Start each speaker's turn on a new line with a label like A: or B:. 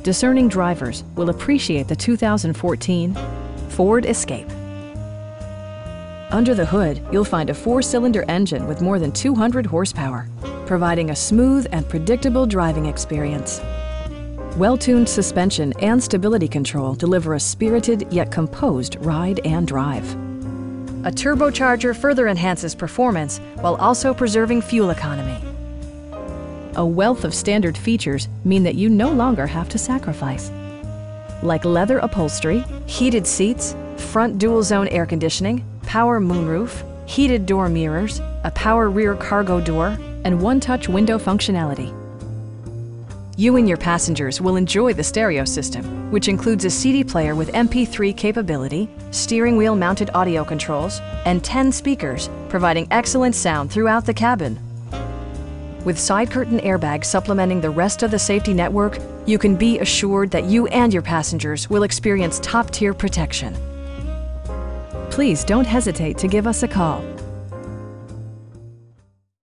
A: discerning drivers will appreciate the 2014 Ford Escape. Under the hood, you'll find a 4-cylinder engine with more than 200 horsepower, providing a smooth and predictable driving experience. Well-tuned suspension and stability control deliver a spirited yet composed ride and drive. A turbocharger further enhances performance while also preserving fuel economy. A wealth of standard features mean that you no longer have to sacrifice, like leather upholstery, heated seats, front dual-zone air conditioning, power moonroof, heated door mirrors, a power rear cargo door, and one-touch window functionality. You and your passengers will enjoy the stereo system, which includes a CD player with MP3 capability, steering wheel mounted audio controls, and 10 speakers, providing excellent sound throughout the cabin. With side curtain airbags supplementing the rest of the safety network, you can be assured that you and your passengers will experience top-tier protection. Please don't hesitate to give us a call.